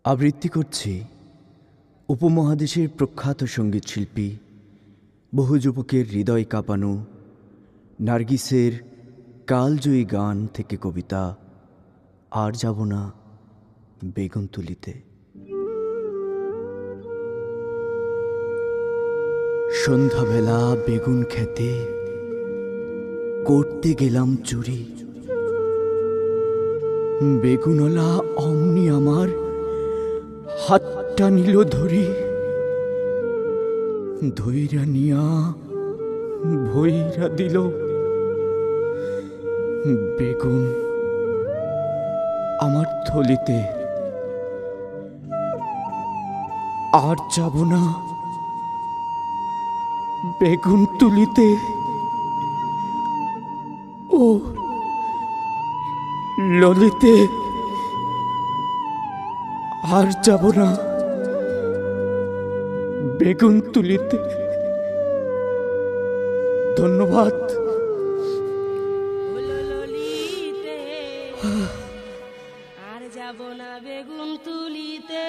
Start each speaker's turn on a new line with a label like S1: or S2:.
S1: আবৃত্তি করছি উপমহাদেশের প্রখ্যাত সঙ্গীত শিল্পী, বহু যুবকের হৃদয় কাঁপানো নার্গিসের কালজয়ী গান থেকে কবিতা আর যাব না বেগুনতুলিতে। সন্ধ্যাবেলা বেগুন খেতে করতে গেলাম চুরি, বেগুনওয়ালা অমনি আমার হাতটা নিল ধরি, ধইরা নিয়া ভইরা দিল বেগুন আমার থলিতে। আর যাব না বেগুন তুলিতে। ও ললিতে, আর যাব না বেগুন তুলিতে। ধন্যবাদ।
S2: ললিতে আর যাব না বেগুন তুলিতে।